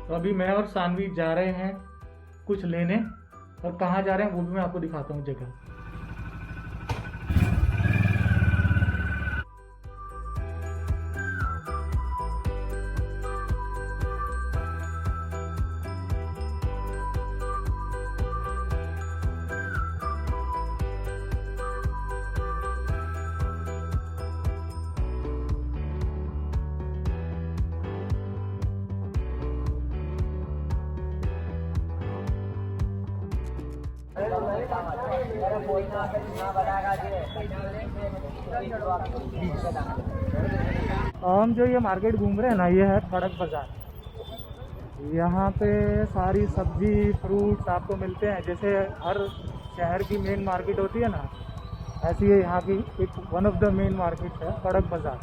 तो अभी मैं और सानवी जा रहे हैं कुछ लेने, और कहाँ जा रहे हैं वो भी मैं आपको दिखाता हूँ जगह। हम जो ये मार्केट घूम रहे हैं ना, ये है खड़क बाज़ार। यहाँ पे सारी सब्जी फ्रूट्स आपको मिलते हैं, जैसे हर शहर की मेन मार्केट होती है ना, ऐसी है यहाँ की एक one of the main market है खड़क बाज़ार।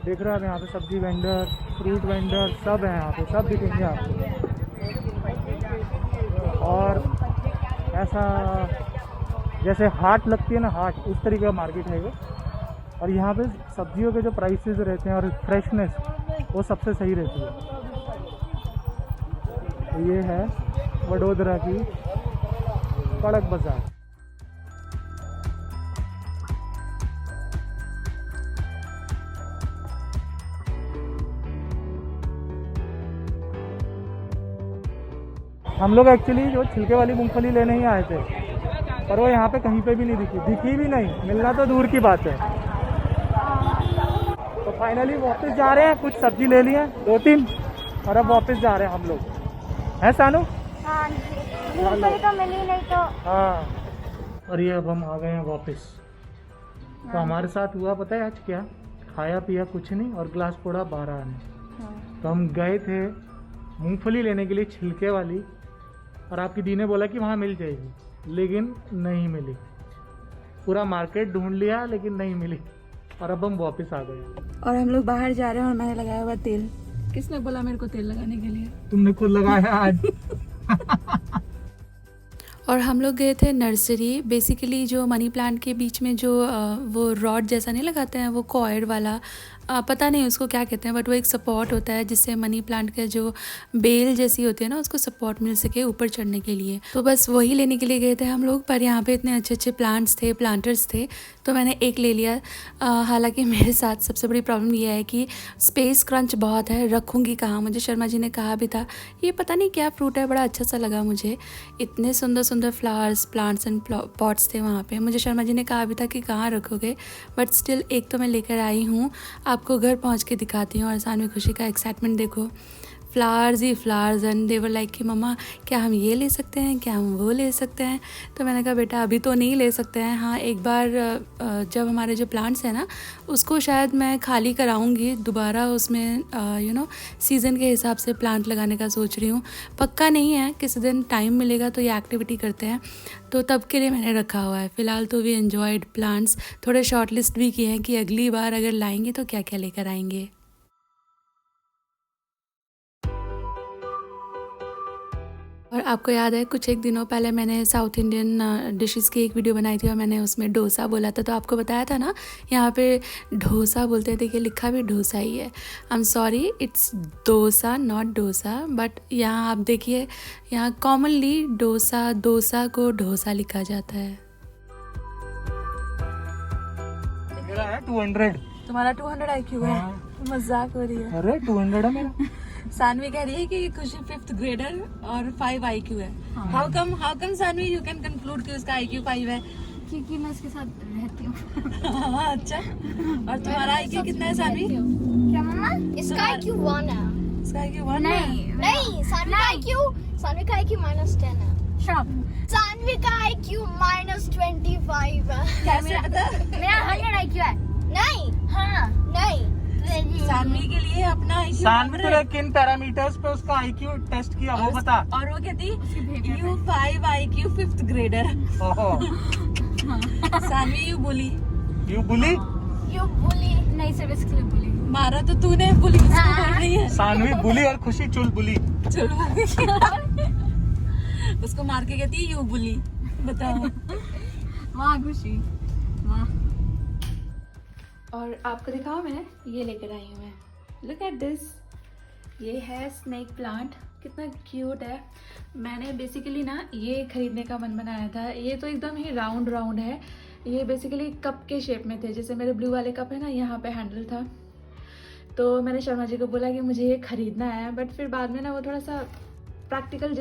देख रहे हैं आप यहाँ पे सब्जी वेंडर, फ्रूट वेंडर सब हैं यहाँ पे, सब दिखेंगे आपको। और ऐसा जैसे हाट लगती है ना, हाट उस तरीके का मार्केट है ये। और यहाँ पे सब्जियों के जो प्राइसेस रहते हैं और फ्रेशनेस वो सबसे सही रहती है। तो ये है वडोदरा की खड़क बाज़ार। हम लोग एक्चुअली जो छिलके वाली मूंगफली लेने ही आए थे, पर वो यहाँ पे कहीं पे भी नहीं दिखी भी नहीं, मिलना तो दूर की बात है। तो फाइनली वापस जा रहे हैं, कुछ सब्जी ले लिए 2-3, और अब वापस जा रहे हैं हम लोग, हैं सानू? हाँ जी, मूंगफली तो मिली नहीं तो। हाँ, और ये अब हम आ गए हैं वापस। तो हमारे साथ हुआ पता है आज क्या? खाया पिया कुछ नहीं और ग्लास फोड़ा 12 आने। तो हम गए थे मूंगफली लेने के लिए छिलके वाली, और आपकी दी ने बोला कि वहाँ मिल जाएगी, लेकिन नहीं मिली। पूरा मार्केट ढूंढ लिया लेकिन नहीं मिली, और अब हम वापस आ गए। और हम लोग बाहर जा रहे हैं और मैंने लगाया हुआ तेल। किसने बोला मेरे को तेल लगाने के लिए? तुमने खुद लगाया आज। और हम लोग गए थे नर्सरी। बेसिकली जो मनी प्लांट के बीच में जो वो रॉड जैसा नहीं लगाते हैं, वो कॉयर वाला, पता नहीं उसको क्या कहते हैं, बट वो एक सपोर्ट होता है जिससे मनी प्लांट का जो बेल जैसी होती है ना, उसको सपोर्ट मिल सके ऊपर चढ़ने के लिए। तो बस वही लेने के लिए गए थे हम लोग। पर यहाँ पे इतने अच्छे अच्छे प्लांट्स थे, प्लांटर्स थे, तो मैंने एक ले लिया। हालांकि मेरे साथ सबसे बड़ी प्रॉब्लम ये है कि स्पेस क्रंच बहुत है, रखूँगी कहाँ। मुझे शर्मा जी ने कहा भी था, ये पता नहीं क्या फ्रूट है, बड़ा अच्छा सा लगा मुझे। इतने सुंदर सुंदर फ्लावर्स, प्लांट्स एंड पॉट्स थे वहाँ पे। मुझे शर्मा जी ने कहा भी था कि कहाँ रखोगे, बट स्टिल एक तो मैं लेकर आई हूँ, आपको घर पहुँच के दिखाती हूँ। और सानवी खुशी का एक्साइटमेंट देखो, flowers he flowers. And they were like कि मम्मा क्या हम ये ले सकते हैं, क्या हम वो ले सकते हैं? तो मैंने कहा बेटा अभी तो नहीं ले सकते हैं, हाँ एक बार जब हमारे जो प्लांट्स हैं ना, उसको शायद मैं खाली कराऊंगी दोबारा, उसमें सीज़न के हिसाब से प्लांट लगाने का सोच रही हूँ। पक्का नहीं है, किसी दिन टाइम मिलेगा तो ये एक्टिविटी करते हैं, तो तब के लिए मैंने रखा हुआ है। फ़िलहाल तो वी एन्जॉयड प्लांट्स। थोड़े शॉर्ट लिस्ट भी किए हैं कि अगली बार अगर लाएंगे तो क्या क्या लेकर आएंगे। और आपको याद है कुछ एक दिनों पहले मैंने साउथ इंडियन डिशेस की एक वीडियो बनाई थी, और मैंने उसमें डोसा बोला था। तो आपको बताया था ना, यहाँ पे डोसा बोलते हैं, देखिए लिखा भी डोसा ही है। I am sorry, it's dosa not dosa. But यहाँ आप देखिए, यहाँ कॉमनली डोसा को डोसा लिखा जाता है। मेरा है 200। तुम्हारा 200 IQ है? मजाक हो रही है। अरे 200 है मेरा। सानवी कह रही है कि खुशी 5th ग्रेडर और 5 IQ है। How come Saanvi you can conclude कि उसका IQ 5 है? क्योंकि मैं उसके साथ रहती हूँ। अच्छा, और तुम्हारा IQ कितना है सानवी? क्या मम्मा? इसका IQ 1 है। इसका IQ 1 है? नहीं, सानवी का IQ -10 है। सानवी का IQ -25 है। कैसे पता? मेरा 100 IQ है। नहीं, हाँ, नहीं। सानवी के लिए अपना IQ सानवी ने किन पैरामीटर्स पे उसका IQ टेस्ट किया वो बता। और वो कहती you 5 IQ 5th grader. Saanvi you bully. You bully? You bully नहीं, सिर्फ इसके लिए बुली। मारा तो तूने, बुली किसको बोल रही है? सानवी बुली और खुशी चुल बुली। उसको मार के कहती है यू बुली। बताओ। वाह खुशी, वाह। और आपको दिखाओ, मैं ये लेकर आई हूँ मैं। लुक एट दिस, ये है स्नेक प्लांट, कितना क्यूट है। मैंने बेसिकली ना ये खरीदने का मन बनाया था। ये तो एकदम ही राउंड राउंड है। ये बेसिकली कप के शेप में थे, जैसे मेरे ब्लू वाले कप है ना, यहाँ पे हैंडल था। तो मैंने शर्मा जी को बोला कि मुझे ये ख़रीदना है, बट फिर बाद में ना वो थोड़ा सा प्रैक्टिकल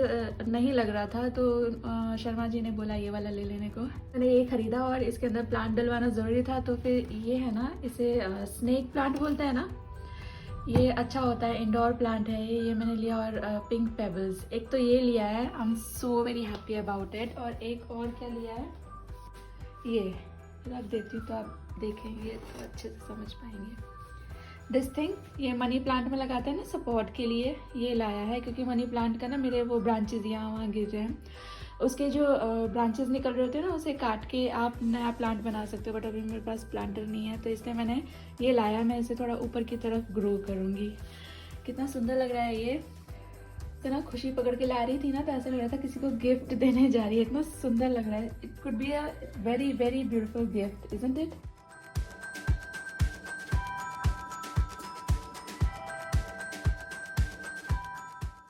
नहीं लग रहा था, तो शर्मा जी ने बोला ये वाला ले लेने को। मैंने ये ख़रीदा और इसके अंदर प्लांट डलवाना ज़रूरी था। तो फिर ये है ना, इसे स्नेक प्लांट बोलते हैं ना, ये अच्छा होता है, इंडोर प्लांट है ये मैंने लिया। और पिंक पेबल्स, एक तो ये लिया है, I am so very happy about it. और एक और क्या लिया है, ये रख देती हूँ तो आप देखेंगे तो अच्छे से समझ पाएंगे। दिस थिंग, ये मनी प्लांट में लगाते हैं ना सपोर्ट के लिए, ये लाया है। क्योंकि मनी प्लांट का ना मेरे वो ब्रांचेज यहाँ वहाँ गिर रहे हैं, उसके जो ब्रांचेस निकल रहे होते हैं ना, उसे काट के आप नया प्लांट बना सकते हो। बट अभी मेरे पास प्लांटर नहीं है, तो इसलिए मैंने ये लाया। मैं इसे थोड़ा ऊपर की तरफ ग्रो करूँगी। कितना सुंदर लग रहा है ये, इतना खुशी पकड़ के ला रही थी ना, तो ऐसा लग रहा था किसी को गिफ्ट देने जा रही है। इतना सुंदर लग रहा है। It could be a very very beautiful gift, isn't it?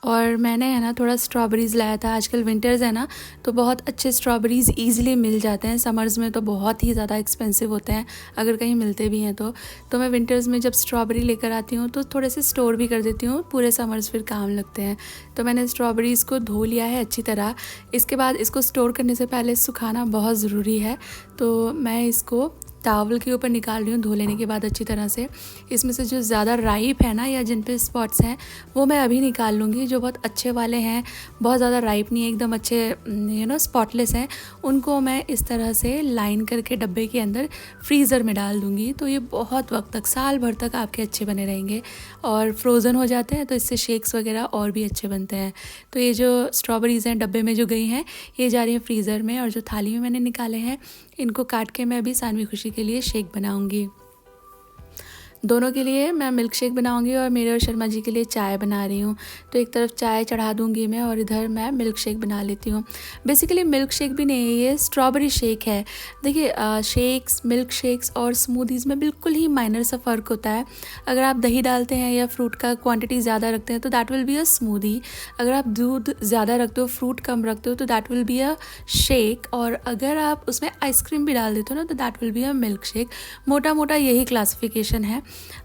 और मैंने है ना थोड़ा स्ट्रॉबेरीज़ लाया था। आजकल विंटर्स है ना, तो बहुत अच्छे स्ट्रॉबेरीज़ ईज़िली मिल जाते हैं। समर्स में तो बहुत ही ज़्यादा एक्सपेंसिव होते हैं, अगर कहीं मिलते भी हैं तो मैं विंटर्स में जब स्ट्रॉबेरी लेकर आती हूँ तो थोड़े से स्टोर भी कर देती हूँ, पूरे समर्स फिर काम लगते हैं। तो मैंने स्ट्रॉबेरीज़ को धो लिया है अच्छी तरह। इसके बाद इसको स्टोर करने से पहले सुखाना बहुत ज़रूरी है, तो मैं इसको टावल के ऊपर निकाल रही हूँ धो लेने के बाद अच्छी तरह से। इसमें से जो ज़्यादा राइप है ना, या जिन पे स्पॉट्स हैं, वो मैं अभी निकाल लूँगी। जो बहुत अच्छे वाले हैं, बहुत ज़्यादा राइप नहीं है, एकदम अच्छे स्पॉटलेस हैं, उनको मैं इस तरह से लाइन करके डब्बे के अंदर फ्रीज़र में डाल दूँगी। तो ये बहुत वक्त तक, साल भर तक आपके अच्छे बने रहेंगे। और फ्रोज़न हो जाते हैं तो इससे शेक्स वगैरह और भी अच्छे बनते हैं। तो ये जो स्ट्रॉबेरीज़ हैं डब्बे में जो गई हैं, ये जा रही हैं फ्रीज़र में। और जो थाली में मैंने निकाले हैं, इनको काट के मैं अभी सानवी खुशी के लिए शेक बनाऊंगी। दोनों के लिए मैं मिल्क शेक बनाऊंगी और मेरे और शर्मा जी के लिए चाय बना रही हूँ। तो एक तरफ चाय चढ़ा दूंगी मैं और इधर मैं मिल्क शेक बना लेती हूँ। बेसिकली मिल्क शेक भी नहीं है, ये स्ट्रॉबेरी शेक है। देखिए शेक्स, मिल्क शेक्स और स्मूदीज़ में बिल्कुल ही माइनर सा फ़र्क होता है। अगर आप दही डालते हैं या फ्रूट का क्वांटिटी ज़्यादा रखते हैं तो that will be a smoothie. अगर आप दूध ज़्यादा रखते हो, फ्रूट कम रखते हो, तो that will be a shake. और अगर आप उसमें आइसक्रीम भी डाल देते हो ना, तो that will be a milk shake. मोटा मोटा यही क्लासिफिकेशन है।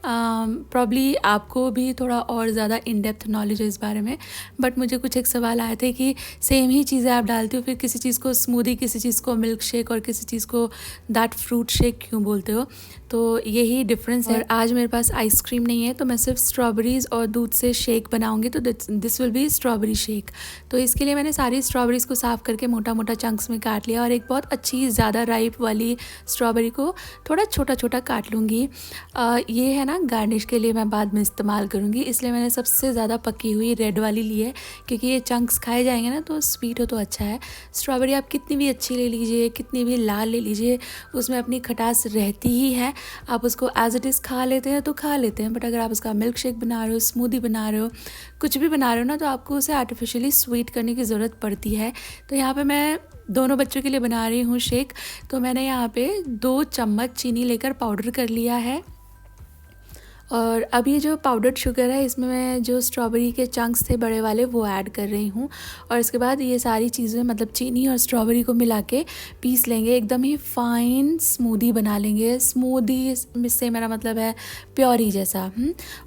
प्रॉब्ली आपको भी थोड़ा और ज़्यादा इन डेप्थ नॉलेज है इस बारे में, बट मुझे कुछ एक सवाल आए थे कि सेम ही चीज़ें आप डालते हो, फिर किसी चीज़ को स्मूदी, किसी चीज़ को मिल्क शेक और किसी चीज़ को दैट फ्रूट शेक क्यों बोलते हो। तो यही डिफरेंस है। और आज मेरे पास आइसक्रीम नहीं है, तो मैं सिर्फ स्ट्रॉबेरीज़ और दूध से शेक बनाऊंगी, तो this will be strawberry shake. तो इसके लिए मैंने सारी स्ट्रॉबेरीज़ को साफ़ करके मोटा मोटा चंक्स में काट लिया और एक बहुत अच्छी ज़्यादा राइप वाली स्ट्रॉबेरी को थोड़ा छोटा छोटा काट लूँगी। ये है ना गार्निश के लिए मैं बाद में इस्तेमाल करूँगी, इसलिए मैंने सबसे ज़्यादा पकी हुई रेड वाली ली है, क्योंकि ये चंक्स खाए जाएंगे ना तो स्वीट हो तो अच्छा है। स्ट्रॉबेरी आप कितनी भी अच्छी ले लीजिए, कितनी भी लाल ले लीजिए, उसमें अपनी खटास रहती ही है। आप उसको एज इट इज़ खा लेते हैं तो खा लेते हैं, बट अगर आप उसका मिल्क शेक बना रहे हो, स्मूदी बना रहे हो, कुछ भी बना रहे हो ना, तो आपको उसे आर्टिफिशियली स्वीट करने की ज़रूरत पड़ती है। तो यहाँ पे मैं दोनों बच्चों के लिए बना रही हूँ शेक। तो मैंने यहाँ पे 2 चम्मच चीनी लेकर पाउडर कर लिया है। और अब ये जो पाउडर्ड शुगर है, इसमें मैं जो स्ट्रॉबेरी के चंक्स थे बड़े वाले, वो ऐड कर रही हूँ। और इसके बाद ये सारी चीज़ें, मतलब चीनी और स्ट्रॉबेरी को मिला के पीस लेंगे, एकदम ही फाइन स्मूदी बना लेंगे। स्मूदी से मेरा मतलब है प्योरी जैसा।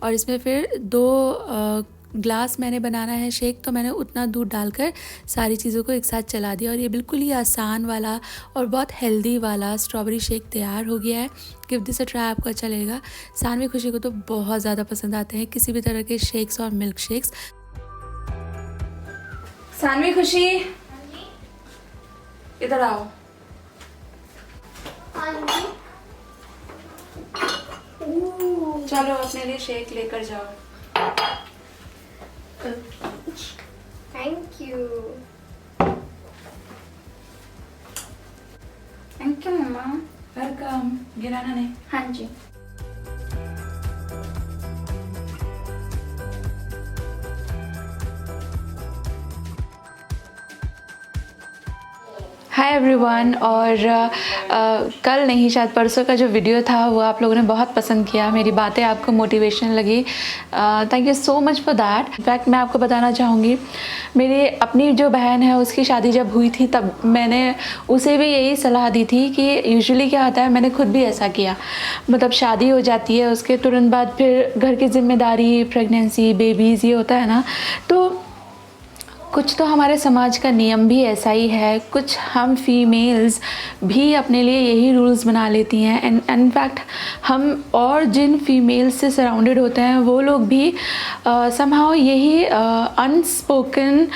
और इसमें फिर 2 ग्लास मैंने बनाना है शेक, तो मैंने उतना दूध डालकर सारी चीज़ों को एक साथ चला दिया और ये बिल्कुल ही आसान वाला और बहुत हेल्दी वाला स्ट्रॉबेरी शेक तैयार हो गया है। गिव दिस अ ट्राई, आपको अच्छा लगेगा। सानवी खुशी को तो बहुत ज़्यादा पसंद आते हैं किसी भी तरह के शेक्स और मिल्क शेक्स। सानवी खुशी, इधर आओ। चलो अपने लिए शेक लेकर जाओ। Thank you. Thank you mamma. Welcome. गिराना नहीं। हाँ जी। हाय हाय एवरीवन। और कल नहीं शायद परसों का जो वीडियो था वो आप लोगों ने बहुत पसंद किया, मेरी बातें आपको मोटिवेशन लगी। Thank you so much for that. In fact मैं आपको बताना चाहूँगी, मेरी अपनी जो बहन है उसकी शादी जब हुई थी तब मैंने उसे भी यही सलाह दी थी कि यूजुअली क्या होता है, मैंने खुद भी ऐसा किया। मतलब शादी हो जाती है, उसके तुरंत बाद फिर घर की जिम्मेदारी, प्रेगनेंसी, बेबीज़, ये होता है ना। तो कुछ तो हमारे समाज का नियम भी ऐसा ही है, कुछ हम फीमेल्स भी अपने लिए यही रूल्स बना लेती हैं। एंड इनफैक्ट हम और जिन फीमेल्स से सराउंडेड होते हैं वो लोग भी समहाउ यही अनस्पोकन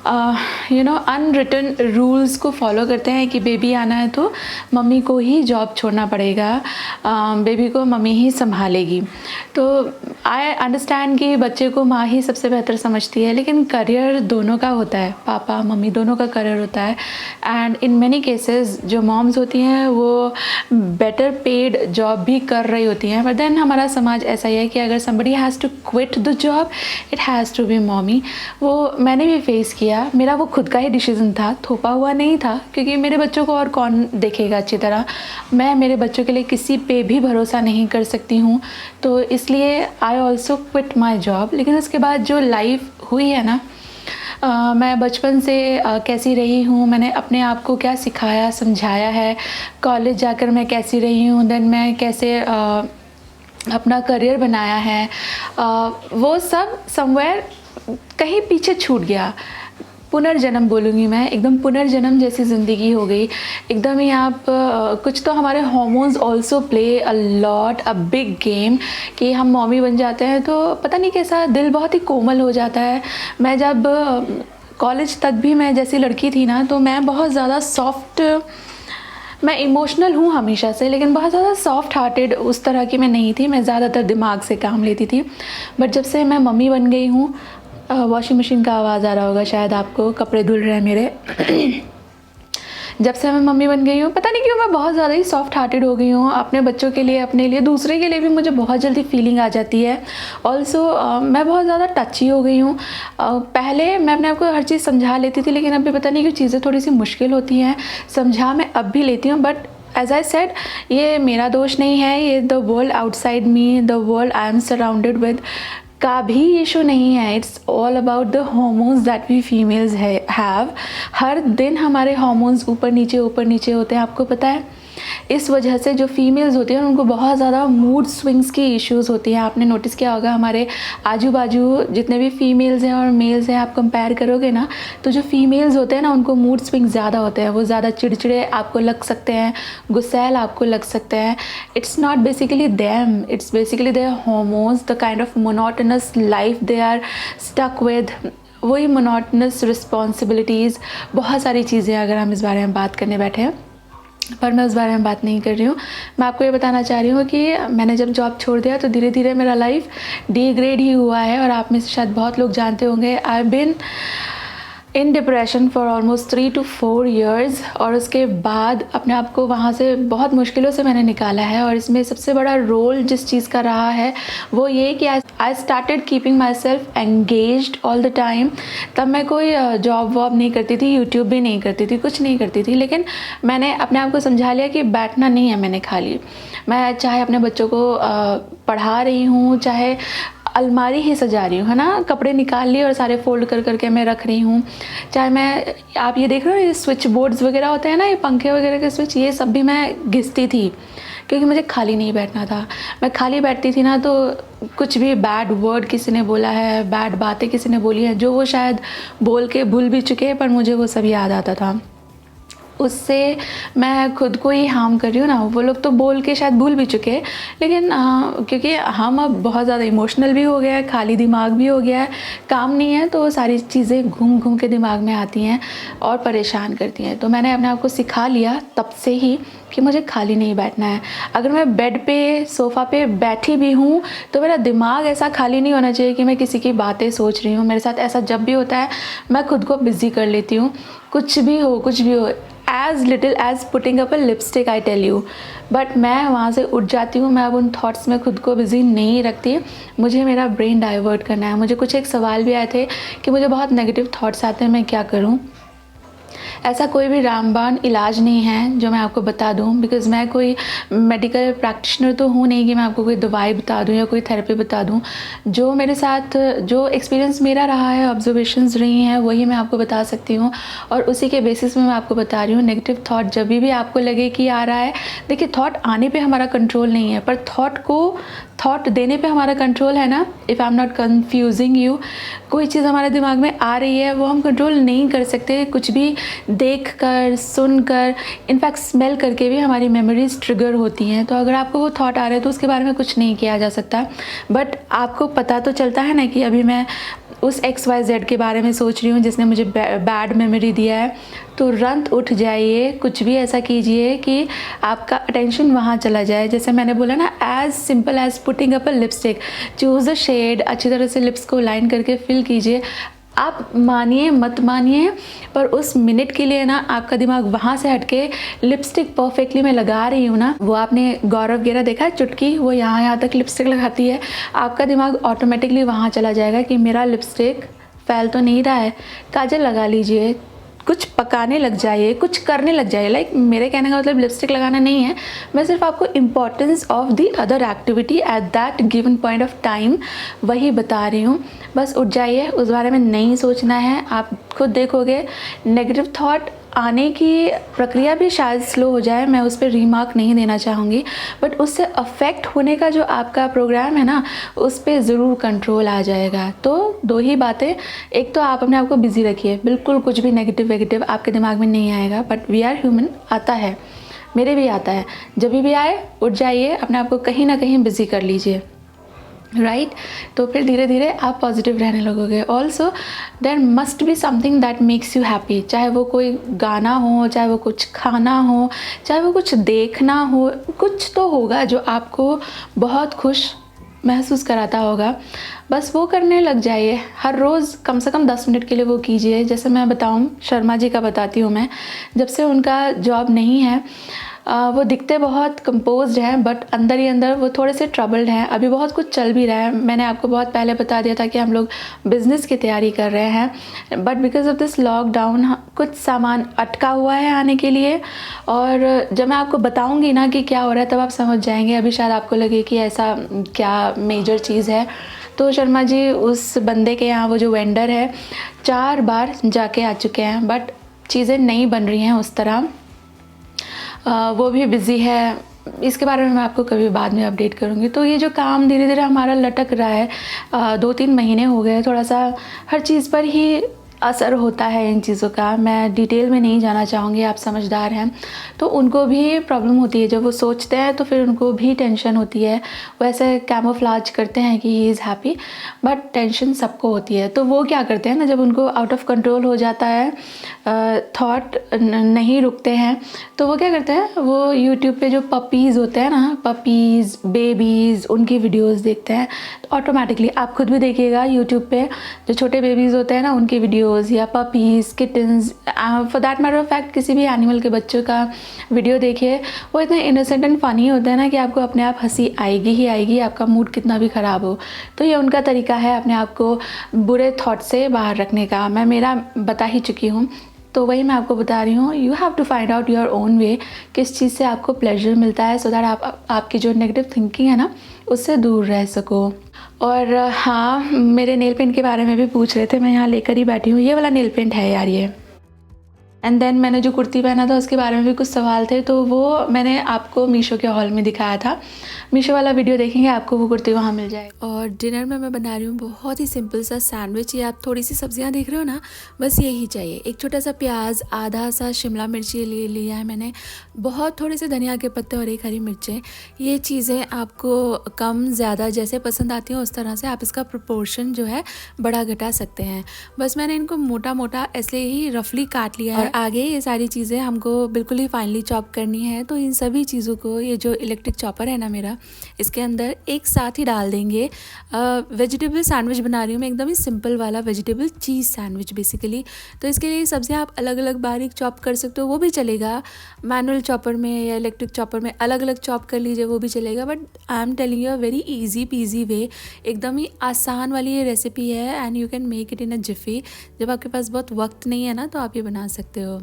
अनरिटन रूल्स को फॉलो करते हैं कि बेबी आना है तो मम्मी को ही जॉब छोड़ना पड़ेगा, बेबी को मम्मी ही संभालेगी। तो आई अंडरस्टैंड कि बच्चे को माँ ही सबसे बेहतर समझती है, लेकिन करियर दोनों का होता है, पापा मम्मी दोनों का करियर होता है। एंड इन मैनी केसेस जो मॉम्स होती हैं वो बेटर पेड जॉब भी कर रही होती हैं, बट देन हमारा समाज ऐसा ही है कि अगर somebody has to quit the job it has to be mommy. वो मैंने भी फेस किया, मेरा वो खुद का ही डिसीजन था, थोपा हुआ नहीं था, क्योंकि मेरे बच्चों को और कौन देखेगा अच्छी तरह। मैं मेरे बच्चों के लिए किसी पे भी भरोसा नहीं कर सकती हूँ, तो इसलिए I also quit my job. लेकिन उसके बाद जो लाइफ हुई है ना, मैं बचपन से कैसी रही हूँ, मैंने अपने आप को क्या सिखाया समझाया है, कॉलेज जाकर मैं कैसी रही हूँ, देन मैं कैसे अपना करियर बनाया है, वो सब समवेयर कहीं पीछे छूट गया। पुनर्जन्म बोलूँगी मैं, एकदम पुनर्जन्म जैसी ज़िंदगी हो गई एकदम ही। आप कुछ तो हमारे hormones also play a lot a big game कि हम मॉमी बन जाते हैं तो पता नहीं कैसा दिल बहुत ही कोमल हो जाता है। मैं जब कॉलेज तक भी मैं जैसी लड़की थी ना, तो मैं बहुत ज़्यादा सॉफ्ट, मैं इमोशनल हूँ हमेशा से, लेकिन बहुत ज़्यादा सॉफ्ट हार्टेड उस तरह की मैं नहीं थी। मैं ज़्यादातर दिमाग से काम लेती थी। बट जब से मैं मम्मी बन गई हूँ, वॉशिंग मशीन का आवाज़ आ रहा होगा शायद आपको, कपड़े धुल रहे हैं मेरे। जब से मैं मम्मी बन गई हूँ, पता नहीं क्यों मैं बहुत ज़्यादा ही सॉफ्ट हार्टेड हो गई हूँ। अपने बच्चों के लिए, अपने लिए, दूसरे के लिए भी मुझे बहुत जल्दी फीलिंग आ जाती है। ऑल्सो मैं बहुत ज़्यादा टची हो गई हूँ। पहले मैं अपने आप को हर चीज़ समझा लेती थी, लेकिन अभी पता नहीं क्यों चीज़ें थोड़ी सी मुश्किल होती हैं। समझा मैं अब भी लेती हूँ, बट एज आई सेड, ये मेरा दोष नहीं है, ये the world outside me, the world I am surrounded with का भी इशू नहीं है। It's all about the hormones that we females have. हर दिन हमारे हार्मोन्स ऊपर नीचे होते हैं, आपको पता है। इस वजह से जो फीमेल्स होती हैं उनको बहुत ज़्यादा मूड स्विंग्स की इश्यूज़ होती हैं। आपने नोटिस किया होगा, हमारे आजू बाजू जितने भी फीमेल्स हैं और मेल्स हैं, आप कंपेयर करोगे ना, तो जो फीमेल्स होते हैं ना उनको मूड स्विंग ज़्यादा होते हैं। वो ज़्यादा चिड़चिड़े आपको लग सकते हैं, गुस्सैल आपको लग सकते हैं। It's not basically them, it's basically their hormones, the kind of monotonous life they are stuck with, वही मोनोटोनस रिस्पॉन्सिबिलिटीज़, बहुत सारी चीज़ें अगर हम इस बारे में बात करने बैठे हैं, पर मैं उस बारे में बात नहीं कर रही हूँ। मैं आपको ये बताना चाह रही हूँ कि मैंने जब जॉब छोड़ दिया तो धीरे धीरे मेरा लाइफ डिग्रेड ही हुआ है। और आप में से शायद बहुत लोग जानते होंगे, I have been in depression for almost 3 to 4 years। और उसके बाद अपने आप को वहाँ से बहुत मुश्किलों से मैंने निकाला है। और इसमें सबसे बड़ा रोल जिस चीज़ का रहा है वो ये कि I started keeping my self engaged all the time. तब मैं कोई जॉब वॉब नहीं करती थी, यूट्यूब भी नहीं करती थी, कुछ नहीं करती थी, लेकिन मैंने अपने आप को समझा लिया कि बैठना नहीं है मैंने खाली। मैं चाहे अपने बच्चों को पढ़ा रही हूँ, चाहे अलमारी ही सजा रही हूँ, है ना, कपड़े निकाल लिए और सारे फोल्ड कर करके मैं रख रही हूँ, चाहे मैं, आप ये देख रहे हो ये स्विच बोर्ड्स वगैरह होते हैं ना, ये पंखे वगैरह के स्विच, ये सब भी मैं घिसती थी क्योंकि मुझे खाली नहीं बैठना था। मैं खाली बैठती थी ना तो कुछ भी बैड वर्ड किसी ने बोला है, बैड बातें किसी ने बोली हैं, जो वो शायद बोल के भूल भी चुके हैं, पर मुझे वो सब याद आता था। उससे मैं खुद को ही हार्म कर रही हूँ ना। वो लोग तो बोल के शायद भूल भी चुके हैं, लेकिन क्योंकि हम अब बहुत ज़्यादा इमोशनल भी हो गया है, खाली दिमाग भी हो गया है, काम नहीं है, तो सारी चीज़ें घूम घूम के दिमाग में आती हैं और परेशान करती हैं। तो मैंने अपने आप को सिखा लिया तब से ही कि मुझे खाली नहीं बैठना है। अगर मैं बेड पे, सोफ़ा पे बैठी भी हूँ तो मेरा दिमाग ऐसा खाली नहीं होना चाहिए कि मैं किसी की बातें सोच रही हूँ। मेरे साथ ऐसा जब भी होता है मैं खुद को बिज़ी कर लेती हूँ, कुछ भी हो as little as putting up a lipstick, I tell you। But मैं वहाँ से उठ जाती हूँ, मैं अब उन थॉट्स में खुद को बिज़ी नहीं रखती। मुझे मेरा ब्रेन डाइवर्ट करना है। मुझे कुछ एक सवाल भी आए थे कि मुझे बहुत नेगेटिव थॉट्स आते हैं, मैं क्या करूँ। ऐसा कोई भी रामबाण इलाज नहीं है जो मैं आपको बता दूं, बिकॉज़ मैं कोई मेडिकल प्रैक्टिशनर तो हूँ नहीं कि मैं आपको कोई दवाई बता दूं या कोई थेरेपी बता दूं। जो मेरे साथ जो एक्सपीरियंस मेरा रहा है, ऑब्जर्वेशंस रही हैं, वही मैं आपको बता सकती हूँ और उसी के बेसिस में मैं आपको बता रही हूँ। नेगेटिव थॉट जब भी आपको लगे कि आ रहा है, देखिए थॉट आने पे हमारा कंट्रोल नहीं है, पर थॉट देने पे हमारा कंट्रोल है ना। If I am not confusing you, कोई चीज़ हमारे दिमाग में आ रही है वो हम कंट्रोल नहीं कर सकते। कुछ भी देख कर, सुन कर, इनफैक्ट स्मेल करके भी हमारी मेमोरीज ट्रिगर होती हैं। तो अगर आपको वो थॉट आ रहा है तो उसके बारे में कुछ नहीं किया जा सकता, बट आपको पता तो चलता है ना कि अभी मैं उस XYZ के बारे में सोच रही हूँ जिसने मुझे बैड मेमोरी दिया है। तुरंत उठ जाइए, कुछ भी ऐसा कीजिए कि आपका अटेंशन वहाँ चला जाए। जैसे मैंने बोला ना, as simple as putting up a lipstick, choose a shade, अच्छी तरह से लिप्स को लाइन करके फिल कीजिए। आप मानिए मत मानिए, पर उस मिनट के लिए ना आपका दिमाग वहाँ से हटके लिपस्टिक परफेक्टली मैं लगा रही हूँ ना, वो आपने गौरव गेरा देखा है, चुटकी वो यहाँ तक लिपस्टिक लगाती है, आपका दिमाग ऑटोमेटिकली वहाँ चला जाएगा कि मेरा लिपस्टिक फैल तो नहीं रहा है, काजल लगा लीजिए, कुछ पकाने लग जाइए, कुछ करने लग जाइए। लाइक मेरे कहने का मतलब लिपस्टिक लगाना नहीं है, मैं सिर्फ आपको importance of the other activity at that given point of time वही बता रही हूँ। बस उठ जाइए, उस बारे में नहीं सोचना है। आप खुद देखोगे नेगेटिव थॉट आने की प्रक्रिया भी शायद स्लो हो जाए, मैं उस पर रीमार्क नहीं देना चाहूँगी, बट उससे अफेक्ट होने का जो आपका प्रोग्राम है ना, उस पर ज़रूर कंट्रोल आ जाएगा। तो दो ही बातें, एक तो आप अपने आप को बिज़ी रखिए, बिल्कुल कुछ भी नेगेटिव आपके दिमाग में नहीं आएगा, बट वी आर ह्यूमन, आता है, मेरे भी आता है, जब भी आए उठ जाइए, अपने आप को कहीं ना कहीं बिज़ी कर लीजिए, राइट। तो फिर धीरे धीरे आप पॉजिटिव रहने लगोगे। Also there must be something that makes you happy, चाहे वो कोई गाना हो, चाहे वो कुछ खाना हो, चाहे वो कुछ देखना हो, कुछ तो होगा जो आपको बहुत खुश महसूस कराता होगा। बस वो करने लग जाइए, हर रोज़ कम से कम 10 मिनट के लिए वो कीजिए। जैसे मैं बताऊँ, शर्मा जी का बताती हूँ मैं, जब से उनका जॉब नहीं है, वो दिखते बहुत कंपोज्ड हैं, बट अंदर ही अंदर वो थोड़े से ट्रबल्ड हैं। अभी बहुत कुछ चल भी रहा है, मैंने आपको बहुत पहले बता दिया था कि हम लोग बिज़नेस की तैयारी कर रहे हैं, but because of this lockdown कुछ सामान अटका हुआ है आने के लिए। और जब मैं आपको बताऊंगी ना कि क्या हो रहा है, तब आप समझ जाएंगे। अभी शायद आपको लगे कि ऐसा क्या मेजर चीज़ है। तो शर्मा जी उस बंदे के यहाँ, वो जो वेंडर है, 4 बार जाके आ चुके हैं, बट चीज़ें नहीं बन रही हैं उस तरह। वो भी बिज़ी है, इसके बारे में मैं आपको कभी बाद में अपडेट करूँगी। तो ये जो काम धीरे धीरे हमारा लटक रहा है, 2-3 महीने हो गए, थोड़ा सा हर चीज़ पर ही असर होता है इन चीज़ों का। मैं डिटेल में नहीं जाना चाहूँगी, आप समझदार हैं, तो उनको भी प्रॉब्लम होती है। जब वो सोचते हैं तो फिर उनको भी टेंशन होती है। वैसे कैमोफ्लाज करते हैं कि he is happy, but tension सबको होती है। तो वो क्या करते हैं ना, जब उनको आउट ऑफ कंट्रोल हो जाता है, थॉट नहीं रुकते हैं, तो वो क्या करते हैं, वो यूट्यूब पे जो पपीज़ होते हैं ना, पपीज़, बेबीज़, उनकी वीडियोज़ देखते हैं। तो ऑटोमेटिकली आप खुद भी देखिएगा, यूट्यूब पे जो छोटे बेबीज़ होते हैं ना, उनकी वीडियोज़, या puppies, kittens, for that matter of fact किसी भी एनिमल के बच्चों का वीडियो देखिए, वो इतने इनोसेंट एंड फ़नी होते हैं ना कि आपको अपने आप हंसी आएगी ही आएगी, आपका मूड कितना भी ख़राब हो। तो ये उनका तरीका है अपने आप को बुरे थॉट से बाहर रखने का। मैं मेरा बता ही चुकी हूँ, तो वही मैं आपको बता रही हूँ। You have to find out your own way, किस चीज़ से आपको प्लेजर मिलता है, सो दैट आपकी जो नेगेटिव थिंकिंग है ना, उससे दूर रह सको। और हाँ, मेरे नेल पेंट के बारे में भी पूछ रहे थे, मैं यहाँ लेकर ही बैठी हूँ। ये वाला नेल पेंट है यार ये। एंड देन मैंने जो कुर्ती पहना था उसके बारे में भी कुछ सवाल थे, तो वो मैंने आपको मीशो के हॉल में दिखाया था। मीशो वाला वीडियो देखेंगे, आपको वो कुर्ती वहाँ मिल जाएगी। और डिनर में मैं बना रही हूँ बहुत ही सिंपल सा सैंडविच। ये आप थोड़ी सी सब्जियाँ देख रहे हो ना, बस यही चाहिए। एक छोटा सा प्याज, आधा सा शिमला मिर्ची ले लिया है मैंने, बहुत थोड़े से धनिया के पत्ते और 1 हरी मिर्चें। ये चीज़ें आपको कम ज़्यादा जैसे पसंद आती हैं उस तरह से आप इसका प्रोपोर्शन जो है बढ़ा घटा सकते हैं। बस मैंने इनको मोटा मोटा ऐसे ही रफली काट लिया है। और आगे ये सारी चीज़ें हमको बिल्कुल ही फाइनली चॉप करनी है। तो इन सभी चीज़ों को, ये जो इलेक्ट्रिक चॉपर है ना मेरा, इसके अंदर एक साथ ही डाल देंगे। वेजिटेबल सैंडविच बना रही हूँ मैं, एकदम ही सिंपल वाला वेजिटेबल चीज़ सैंडविच बेसिकली। तो इसके लिए सब्जियाँ आप अलग अलग बारीक चॉप कर सकते हो, वो भी चलेगा। मैनुअल चॉपर में या इलेक्ट्रिक चॉपर में अलग अलग चॉप कर लीजिए, वो भी चलेगा। But I am telling you a very easy peasy way, एकदम ही आसान वाली ये रेसिपी है, and you can make it in a jiffy. जब आपके पास बहुत वक्त नहीं है ना, तो आप ये बना सकते हो।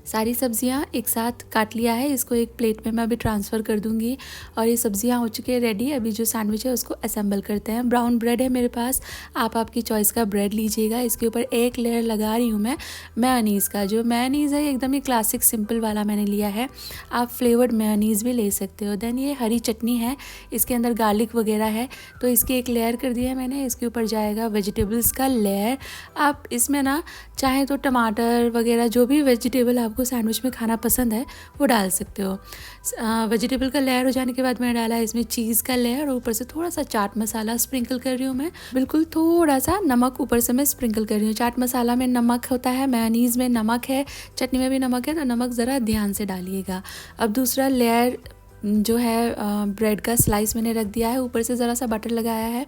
सारी सब्जियां एक साथ काट लिया है, इसको एक प्लेट में मैं अभी ट्रांसफ़र कर दूंगी। और ये सब्जियां हो चुकी है रेडी। अभी जो सैंडविच है उसको असेंबल करते हैं। ब्राउन ब्रेड है मेरे पास, आप आपकी चॉइस का ब्रेड लीजिएगा। इसके ऊपर एक लेयर लगा रही हूँ मैं मेयोनीज़ का। जो मेयोनीज़ है एकदम ही क्लासिक सिंपल वाला मैंने लिया है, आप फ्लेवर्ड मेयोनीज़ भी ले सकते हो। देन ये हरी चटनी है, इसके अंदर गार्लिक वगैरह है, तो इसकी एक लेयर कर दिया है मैंने। इसके ऊपर जाएगा वेजिटेबल्स का लेयर। आप इसमें ना चाहे तो टमाटर वगैरह जो भी वेजिटेबल आपको सैंडविच में खाना पसंद है वो डाल सकते हो। वेजिटेबल का लेयर हो जाने के बाद मैंने डाला है इसमें चीज़ का लेयर, और ऊपर से थोड़ा सा चाट मसाला स्प्रिंकल कर रही हूँ मैं। बिल्कुल थोड़ा सा नमक ऊपर से मैं स्प्रिंकल कर रही हूँ। चाट मसाला में नमक होता है, मेयोनीज़ में नमक है, चटनी में भी नमक है, तो नमक ज़रा ध्यान से डालिएगा। अब दूसरा लेयर जो है ब्रेड का स्लाइस मैंने रख दिया है, ऊपर से ज़रा सा बटर लगाया है।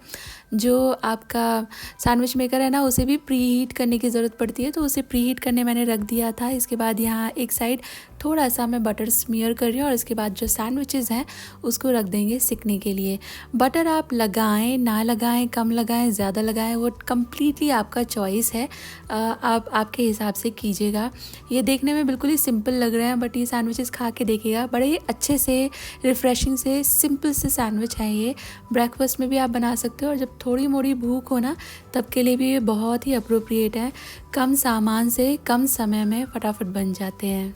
जो आपका सैंडविच मेकर है ना, उसे भी प्री हीट करने की ज़रूरत पड़ती है, तो उसे प्री हीट करने मैंने रख दिया था। इसके बाद यहाँ एक साइड थोड़ा सा मैं बटर स्मीयर कर रही हूँ, और इसके बाद जो सैंडविचेस हैं उसको रख देंगे सिकने के लिए। बटर आप लगाएं ना लगाएं, कम लगाएं ज़्यादा लगाएं, वो कम्प्लीटली आपका चॉइस है, आप आपके हिसाब से कीजिएगा। ये देखने में बिल्कुल ही सिंपल लग रहे हैं, बट ये सैंडविचेस खा के देखिएगा, बड़े ही अच्छे से रिफ़्रेशिंग से सिंपल से सैंडविच है ये। ब्रेकफास्ट में भी आप बना सकते हो, और जब थोड़ी मोड़ी भूख हो ना तब के लिए भी ये बहुत ही अप्रोप्रिएट है। कम सामान से कम समय में फटाफट बन जाते हैं।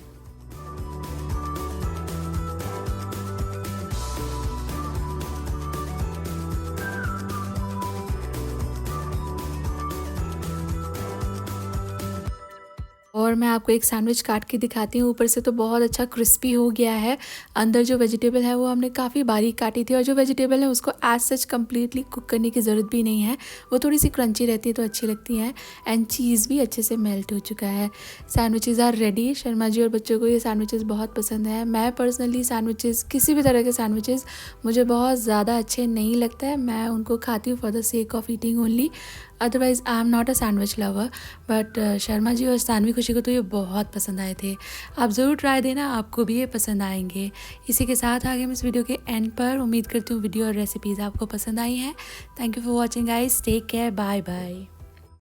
और मैं आपको एक सैंडविच काट के दिखाती हूँ। ऊपर से तो बहुत अच्छा क्रिस्पी हो गया है, अंदर जो वेजिटेबल है वो हमने काफ़ी बारीक काटी थी, और जो वेजिटेबल है उसको एज सच कम्प्लीटली कुक करने की ज़रूरत भी नहीं है, वो थोड़ी सी क्रंची रहती है तो अच्छी लगती है। एंड चीज़ भी अच्छे से मेल्ट हो चुका है। Sandwiches are ready. Sharma ji और बच्चों को ये सैंडविचेज़ बहुत पसंद है। मैं पर्सनली सैंडविचेज़, किसी भी तरह के सैंडविचेज़ मुझे बहुत ज़्यादा अच्छे नहीं लगता है, मैं उनको खाती हूँ for the sake of eating only. Otherwise I am not a sandwich lover, but Sharma ji और सानवी खुशी को तो ये बहुत पसंद आए थे। आप ज़रूर ट्राई देना, आपको भी ये पसंद आएंगे। इसी के साथ आगे हम इस वीडियो के एंड पर। उम्मीद करती हूँ वीडियो और रेसिपीज़ आपको पसंद आई हैं। Thank you for watching guys, take care, bye bye.